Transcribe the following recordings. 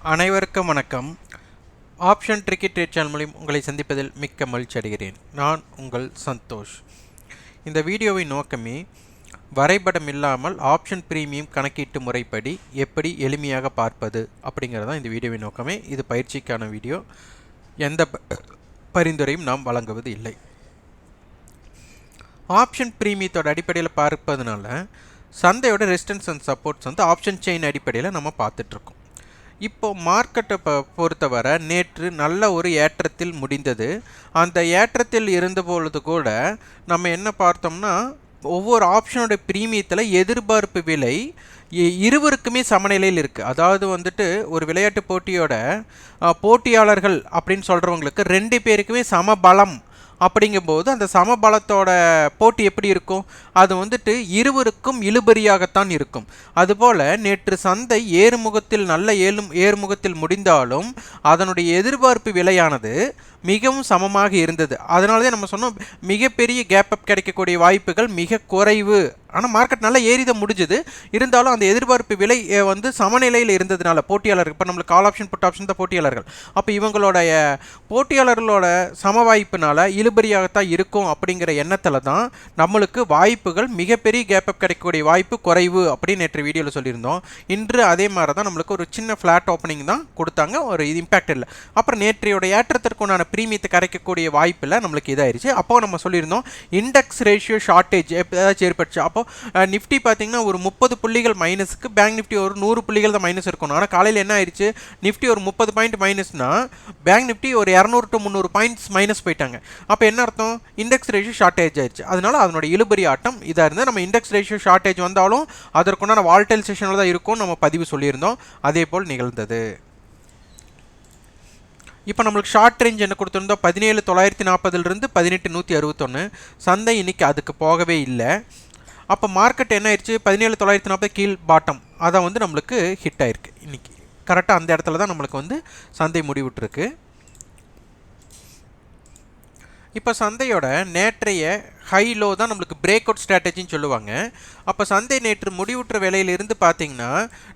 அனைவருக்கும் வணக்கம். Option tricky trade channel மூலம் உங்களை சந்திப்பதில் மிக்க மகிழ்ச்சி அடைகிறேன். நான் உங்கள் சந்தோஷ். இந்த வீடியோவின் நோக்கமே வரைபடம் இல்லாமல் ஆப்ஷன் பிரீமியம் கணக்கீட்டு முறைப்படி எப்படி எளிமையாக பார்ப்பது அப்படிங்கிறதான் இந்த வீடியோவின் நோக்கமே. இது பயிற்சிக்கான வீடியோ. எந்த பரிந்துரையும் நாம் வழங்குவது இல்லை. ஆப்ஷன் பிரீமியத்தோட அடிப்படையில் பார்ப்பதுனால சந்தையோட ரெசிஸ்டன்ஸ் அண்ட் சப்போர்ட்ஸ் வந்து ஆப்ஷன் செயின் அடிப்படையில் நம்ம பார்த்துட்ருக்கோம். இப்போது மார்க்கெட்டை பொறுத்தவரை நேற்று நல்ல ஒரு ஏற்றத்தில் முடிந்தது. அந்த ஏற்றத்தில் இருந்தபொழுது கூட நம்ம என்ன பார்த்தோம்னா, ஒவ்வொரு ஆப்ஷனோட பிரீமியத்தில் எதிர்பார்ப்பு விலை இருவருக்குமே சமநிலையில் இருக்குது. அதாவது வந்துட்டு ஒரு விளையாட்டு போட்டியோட போட்டியாளர்கள் அப்படின்னு சொல்கிறவங்களுக்கு ரெண்டு பேருக்குமே சமபலம் அப்படிங்கும்போது அந்த சமபலத்தோட போட்டி எப்படி இருக்கும்? அது வந்துட்டு இருவருக்கும் இழுபறியாகத்தான் இருக்கும். அதுபோல் நேற்று சந்தை ஏறுமுகத்தில் நல்ல ஏறுமுகத்தில் முடிந்தாலும் அதனுடைய எதிர்பார்ப்பு விலையானது மிகவும் சமமாக இருந்தது. அதனால தான் நம்ம சொன்னோம், மிகப்பெரிய கேப் அப் கிடைக்கக்கூடிய வாய்ப்புகள் மிக குறைவு. ஆனால் மார்க்கெட் நல்லா ஏறிதான் முடிஞ்சது. இருந்தாலும் அந்த எதிர்பார்ப்பு விலை வந்து சமநிலையில் இருந்ததுனால போட்டியாளர்கள், இப்போ நம்மளுக்கு கால் ஆப்ஷன் புட் ஆப்ஷன் தான் போட்டியாளர்கள், அப்போ இவங்களுடைய போட்டியாளர்களோட சம வாய்ப்புனால இழுபறியாகத்தான் இருக்கும் அப்படிங்கிற எண்ணத்தில் தான் நம்மளுக்கு வாய்ப்புகள் மிகப்பெரிய கேப் அப் கிடைக்கக்கூடிய வாய்ப்பு குறைவு அப்படின்னு நேற்று வீடியோவில் சொல்லியிருந்தோம். இன்று அதே மாதிரி தான் நம்மளுக்கு ஒரு சின்ன ஃப்ளாட் ஓப்பனிங் தான் கொடுத்தாங்க, ஒரு இது இம்பேக்ட் இல்லை. அப்புறம் நேற்றையோட ஏற்றத்திற்குண்டான பிரீமியத்தை கரைக்கக்கூடிய வாய்ப்பில் நம்மளுக்கு இதாகிடுச்சு. அப்போ நம்ம சொல்லியிருந்தோம் இண்டெக்ஸ் ரேஷியோ ஷார்ட்டேஜ் ஏதாச்சும் ஏற்பட்டுச்சு. அப்போ நிஃப்டி பார்த்தீங்கன்னா ஒரு 30 புள்ளிகள் மைனஸுக்கு, பேங்க் நிஃப்டி ஒரு 100 புள்ளிகள் தான் மைனஸ் இருக்கணும். ஆனால் காலையில் என்ன ஆயிடுச்சு, நிஃப்டி ஒரு 30 பாயிண்ட் மைனஸ்னா பேங்க் நிஃப்டி ஒரு 200 to 300 பாயிண்ட்ஸ் மைனஸ் போயிட்டாங்க. அப்போ என்ன அர்த்தம், இண்டெக்ஸ் ரேஷியோ ஷார்ட்டேஜ் ஆயிடுச்சு. அதனால அதனோட இழுபறி ஆட்டம் இதாக இருந்தால் நம்ம இண்டெக்ஸ் ரேஷியோ ஷார்ட்டேஜ் வந்தாலும் அதற்குண்டான வால்டைல் செஷனில் தான் இருக்கும் நம்ம பதிவு சொல்லியிருந்தோம். அதே போல் நிகழ்ந்தது. இப்போ நம்மளுக்கு ஷார்ட் ரேஞ்ச் என்ன கொடுத்துருந்தோம், 17,940 18,161. சந்தை இன்னைக்கு அதுக்கு போகவே இல்லை. அப்போ மார்க்கெட் என்ன ஆயிடுச்சு, 17,940 கீழ் பாட்டம் அதை வந்து நம்மளுக்கு ஹிட் ஆயிருக்கு. இன்னைக்கு கரெக்டாக அந்த இடத்துல தான் நம்மளுக்கு வந்து சந்தை முடிவுட்டுருக்கு. இப்போ சந்தையோட நேற்றைய ஹை லோ தான் நம்மளுக்கு பிரேக் அவுட் ஸ்ட்ராட்டஜின்னு சொல்லுவாங்க. அப்போ சந்தை நேற்று முடிவுற்ற வேலையிலிருந்து பார்த்தீங்கன்னா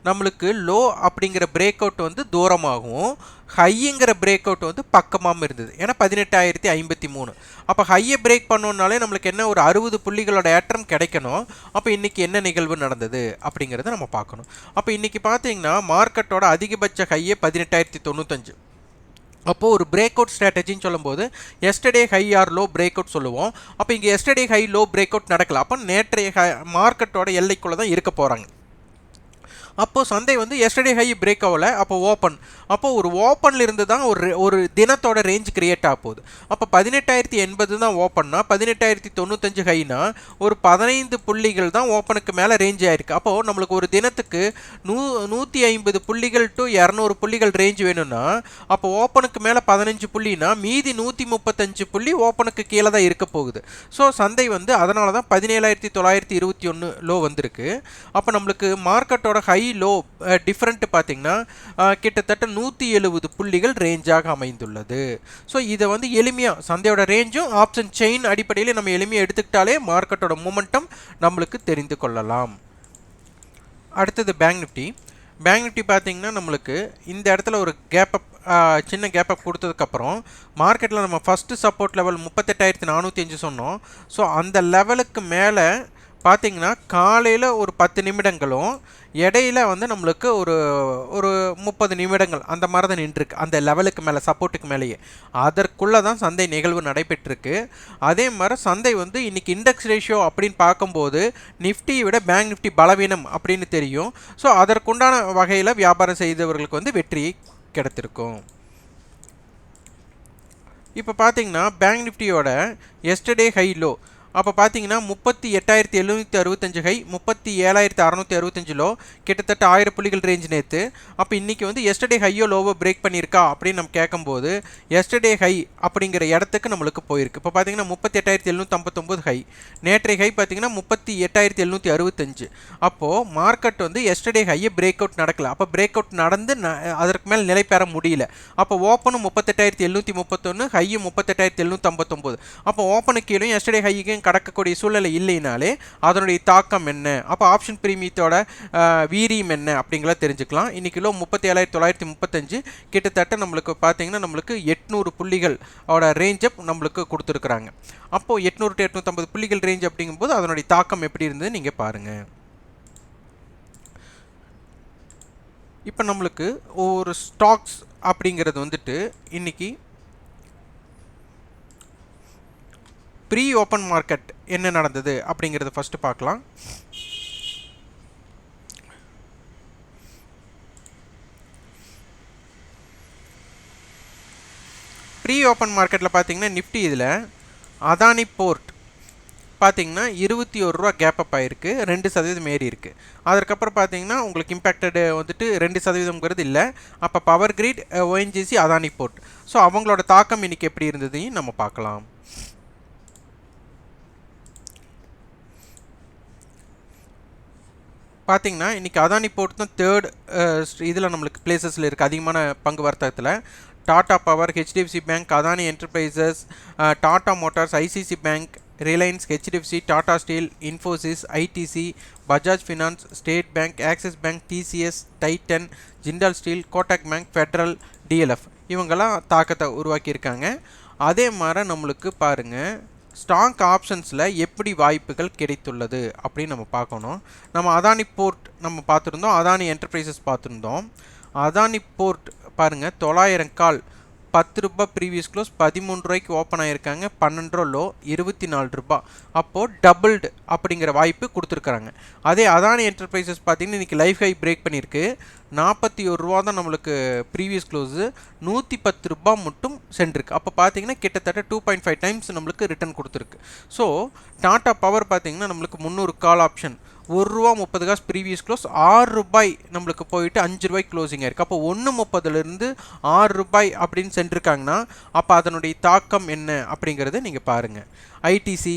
நம்மளுக்கு லோ அப்படிங்கிற பிரேக் அவுட் வந்து தூரமாகவும் ஹைங்கிற பிரேக் அவுட் வந்து பக்கமாகவும் இருந்தது. ஏன்னா 18,053. அப்போ ஹையை பிரேக் பண்ணோன்னாலே நம்மளுக்கு என்ன ஒரு 60 புள்ளிகளோட ஏற்றம் கிடைக்கணும். அப்போ இன்றைக்கி என்ன நிகழ்வு நடந்தது அப்படிங்கிறத நம்ம பார்க்கணும். அப்போ இன்றைக்கி பார்த்தீங்கன்னா மார்க்கெட்டோட அதிகபட்ச ஹையே 18,095. அப்போது ஒரு பிரேக் அவுட் ஸ்ட்ராட்டஜின்னு சொல்லும்போது yesterday high R low break out சொல்லுவோம். அப்போ இங்கே yesterday high low break out நடக்கல. அப்போ நேற்றைய மார்க்கெட்டோட எல்லைக்குள்ளே தான் இருக்க போகிறாங்க. அப்போது சந்தை வந்து எஸ்டர்டே ஹை பிரேக் ஆகலை. அப்போ ஓப்பன், அப்போது ஒரு ஓப்பனில் இருந்து தான் ஒரு தினத்தோட ரேஞ்ச் கிரியேட் ஆக போகுது. அப்போ 18,080 தான் ஓப்பன்னா, 18,095 ஹைனா ஒரு 15 புள்ளிகள் தான் ஓப்பனுக்கு மேலே ரேஞ்ச் ஆகிருக்கு. அப்போது நம்மளுக்கு ஒரு தினத்துக்கு 150 புள்ளிகள் டு 200 புள்ளிகள் ரேஞ்ச் வேணும்னா அப்போ ஓப்பனுக்கு மேலே 15 புள்ளினா மீதி 135 புள்ளி ஓப்பனுக்கு கீழே தான் இருக்க போகுது. ஸோ சந்தை வந்து அதனால தான் 17,921 லோ வந்திருக்கு. அப்போ நம்மளுக்கு மார்க்கெட்டோட ஹை லோ டிஃப்ரெண்ட் பார்த்தீங்கன்னா கிட்டத்தட்ட 170 புள்ளிகள் ரேஞ்சாக அமைந்துள்ளது. ஸோ இதை வந்து எளிமையாக சந்தையோட ரேஞ்சும் ஆப்ஷன் செயின் அடிப்படையில் நம்ம எளிமையாக எடுத்துக்கிட்டாலே மார்க்கெட்டோட மூமெண்டம் நம்மளுக்கு தெரிந்து கொள்ளலாம். அடுத்தது பேங்க் நிஃப்டி. பேங்க் நிஃப்டி பார்த்தீங்கன்னா நம்மளுக்கு இந்த இடத்துல ஒரு கேப் அப், சின்ன கேப் அப் கொடுத்ததுக்கப்புறம் மார்க்கெட்டில் நம்ம ஃபஸ்ட்டு சப்போர்ட் லெவல் 38,405 சொன்னோம். ஸோ அந்த லெவலுக்கு மேலே பார்த்தீங்கன்னா காலையில் ஒரு 10 நிமிடங்களும் இடையில வந்து நம்மளுக்கு ஒரு 30 நிமிடங்கள் அந்த மாதிரி தான் நின்றுருக்கு. அந்த லெவலுக்கு மேலே சப்போர்ட்டுக்கு மேலேயே அதற்குள்ளே தான் சந்தை நிகழ்வு நடைபெற்றிருக்கு. அதே மாதிரி சந்தை வந்து இன்றைக்கி இண்டெக்ஸ் ரேஷியோ அப்படின்னு பார்க்கும்போது நிஃப்டியை விட பேங்க் நிஃப்டி பலவீனம் அப்படின்னு தெரியும். ஸோ அதற்குண்டான வகையில் வியாபாரம் செய்தவர்களுக்கு வந்து வெற்றி கிடைத்திருக்கும். இப்போ பார்த்தீங்கன்னா பேங்க் நிஃப்டியோட எஸ்டர்டே ஹை லோ அப்போ பார்த்தீங்கன்னா 38,765 ஹை, 37,665 லோ, கிட்டத்தட்ட 1000 புள்ளிகள் ரேஞ்ச் நேற்று. அப்போ இன்றைக்கி வந்து எஸ்டர்டே ஹையோ லோவோ பிரேக் பண்ணியிருக்கா அப்படின்னு நம்ம கேட்கும்போது எஸ்டர்டே ஹை அப்படிங்கிற இடத்துக்கு நம்மளுக்கு போயிருக்கு. இப்போ பார்த்தீங்கன்னா 38,759 ஹை, நேற்றைய ஹை பார்த்தீங்கன்னா 38,765. அப்போது மார்க்கெட் வந்து எஸ்டர்டே ஹையை பிரேக் அவுட் நடக்கல. அப்போ பிரேக் அவுட் நடந்து அதற்கு மேலே நிலை பெற முடியல. அப்போ ஓப்பனும் 38,731, ஹையும் 38,759. அப்போ ஓப்பனுக்கு கீழே எஸ்டர்டே ஹைக்கும் பிரீமியம் கடக்கக்கூடிய சூழ்நிலை இல்லைனாலே அதனுடைய தாக்கம் என்ன, அப்போ ஆப்ஷன் பிரீமியத்தோட வீரியம் என்ன அப்படிங்கிறத தெரிஞ்சுக்கலாம். இன்னைக்கு லோ 37,935, கிட்டத்தட்ட நம்மளுக்கு பார்த்தீங்கன்னா நம்மளுக்கு 800 புள்ளிகள் ரேஞ்ச் அப் நம்மளுக்கு கொடுத்துருக்குறாங்க. அப்போ 800 to 850 புள்ளிகள் ரேஞ்ச் அப்படிங்கும்போது அதனுடைய தாக்கம் எப்படி இருந்தது நீங்கள் பாருங்கள். இப்போ நம்மளுக்கு ஒரு ஸ்டாக்ஸ் அப்படிங்கிறது வந்துட்டு இன்னைக்கு ப்ரீ ஓப்பன் மார்க்கெட் என்ன நடந்தது அப்படிங்கிறத ஃபர்ஸ்ட் பார்க்கலாம். ப்ரீ ஓப்பன் மார்க்கெட்டில் பார்த்தீங்கன்னா நிஃப்டி இதில் அதானிபோர்ட் பார்த்தீங்கன்னா 21 ரூபா கேப் அப் ஆகிருக்கு, 2% ஏறி இருக்குது. அதற்கப்புறம் பார்த்தீங்கன்னா உங்களுக்கு இம்பேக்டடு வந்துட்டு 2%ங்கிறது இல்லை. அப்போ பவர் கிரிட், ஓஎன்ஜிசி, அதானிபோர்ட், ஸோ அவங்களோட தாக்கம் இன்னைக்கு எப்படி இருந்ததையும் நம்ம பார்க்கலாம். பார்த்தீங்கன்னா இன்றைக்கி அதானிபோர்ட் தான் தேர்ட் இதில் நம்மளுக்கு பிளேசஸில் இருக்குது அதிகமான பங்கு வர்த்தகத்தில். Tata power, HDFC bank, Adani enterprises, Tata Motors, ICC bank, Reliance, HDFC, Tata steel, Infosys, ITC, Bajaj finance, state bank, axis bank, TCS, Titan, Jindal steel, Kotak bank, federal, DLF இவங்கெல்லாம் தாக்கத்தை உருவாக்கியிருக்காங்க. அதே மாதிரி நம்மளுக்கு பாருங்கள் ஸ்டாக் ஆப்ஷன்ஸில் எப்படி வாய்ப்புகள் கிடைத்துள்ளது அப்படின்னு நம்ம பார்க்கணும். நம்ம அதானிபோர்ட் நம்ம பார்த்துருந்தோம், அதானி என்டர்பிரைசஸ் பார்த்துருந்தோம். அதானிபோர்ட் பாருங்கள் 900 கால் 10 ரூபா ப்ரீவியஸ் க்ளோஸ், 13 ரூபாய்க்கு ஓப்பன் ஆகியிருக்காங்க, 12 ரூபா லோ, 24 ரூபா, அப்போது டபுள்டு அப்படிங்கிற வாய்ப்பு கொடுத்துருக்குறாங்க. அதே அதானி என்டர்பிரைசஸ் பார்த்தீங்கன்னா இன்றைக்கி லைஃப் ஹை பிரேக் பண்ணியிருக்கு, 41 ரூபா தான் நம்மளுக்கு ப்ரீவியஸ் க்ளோஸு, 110 ரூபா மட்டும் சென்றிருக்கு. அப்போ பார்த்தீங்கன்னா கிட்டத்தட்ட 2.5 டைம்ஸ் நம்மளுக்கு ரிட்டர்ன் கொடுத்துருக்கு. ஸோ டாடா பவர் பார்த்தீங்கன்னா நம்மளுக்கு 300 கால் ஆப்ஷன், 1 ரூபா 30 காசு ப்ரீவியஸ் க்ளோஸ், 6 ரூபாய் நம்மளுக்கு போயிட்டு 5 ரூபாய் க்ளோசிங் ஆயிருக்கு. அப்போ 1.30லேருந்து 6 ரூபாய் அப்படின்னு சென்றிருக்காங்கன்னா அப்போ அதனுடைய தாக்கம் என்ன அப்படிங்கிறத நீங்கள் பாருங்கள். ஐடிசி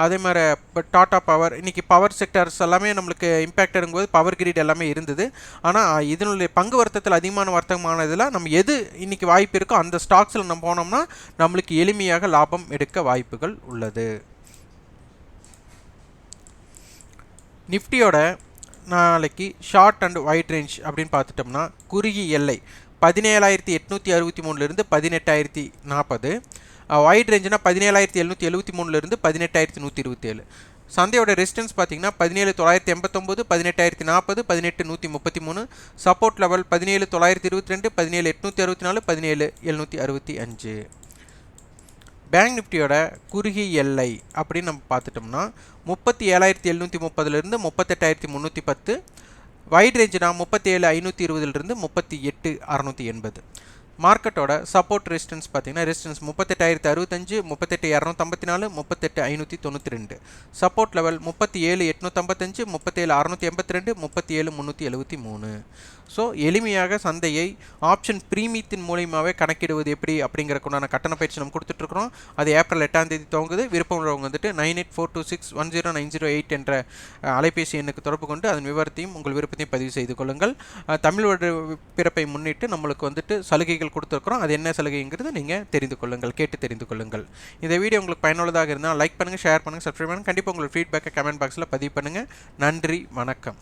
அதே மாதிரி இப்போ டாடா பவர், இன்றைக்கி பவர் செக்டர்ஸ் எல்லாமே நம்மளுக்கு இம்பேக்டடுங்கும்போது பவர் கிரிட் எல்லாமே இருந்தது. ஆனால் இதனுடைய பங்கு வர்த்தகத்தில் அதிகமான வர்த்தகமானதில் நம்ம எது இன்றைக்கி வாய்ப்பு இருக்கோ அந்த ஸ்டாக்ஸில் நம்ம போனோம்னா நம்மளுக்கு எளிமையாக லாபம் எடுக்க வாய்ப்புகள் உள்ளது. நிஃப்டியோட நாளைக்கு ஷார்ட் அண்ட் வைட் ரேஞ்ச் அப்படின்னு பார்த்துட்டோம்னா குறுகிய எல்லை 17,863லேருந்து 18,040, வைட் ரேஞ்சுனா 17,773லேருந்து 18,127. சந்தையோட ரெசிஸ்டன்ஸ் பார்த்தீங்கன்னா 17,989, 18,040, 18,133. Support level 17,922, 17,864, 17,765. பேங்க் நிஃப்டியோட குறுகிய எல்லை அப்படின்னு நம்ம பார்த்துட்டோம்னா 37,730லேருந்து 38,310, வைட் ரேஞ்சுனா 37,520லேருந்து 38,680. மார்க்கெட்டோட சப்போர்ட் ரெசிஸ்டன்ஸ் பார்த்தீங்கன்னா ரெசிஸ்டன்ஸ் 38,065, 38,254, 38,592. Support level 37,855, 37,682, 37,373. ஸோ எளிமையாக சந்தையை ஆப்ஷன் பிரீமியத்தின் மூலியமாகவே கணக்கிடுவது எப்படி அப்படிங்கிறக்குண்டான கட்டண பயிற்சி நம்ம கொடுத்துட்ருக்குறோம். அது ஏப்ரல் 8ஆம் தேதி துவங்குது. விருப்பம் உள்ளவங்க வந்துட்டு 9842610908 என்ற அலைபேசி எண்ணுக்கு தொடர்பு கொண்டு அதன் விவரத்தையும் உங்கள் விருப்பத்தையும் பதிவு செய்து கொள்ளுங்கள். தமிழ் வருட பிறப்பை முன்னிட்டு நம்மளுக்கு வந்துட்டு சலுகைகள் கொடுத்துருக்குறோம். அது என்ன சலுகைங்கிறது நீங்கள் தெரிந்து கொள்ளுங்கள், கேட்டு தெரிந்து கொள்ளுங்கள். இந்த வீடியோ உங்களுக்கு பயனுள்ளதாக இருந்தால் லைக் பண்ணுங்கள், ஷேர் பண்ணுங்கள், சப்ஸ்கிரைப் பண்ணுங்கள். கண்டிப்பாக உங்கள் ஃபீட்பேக்கை கமெண்ட் பாக்ஸில் பதிவு பண்ணுங்கள். நன்றி, வணக்கம்.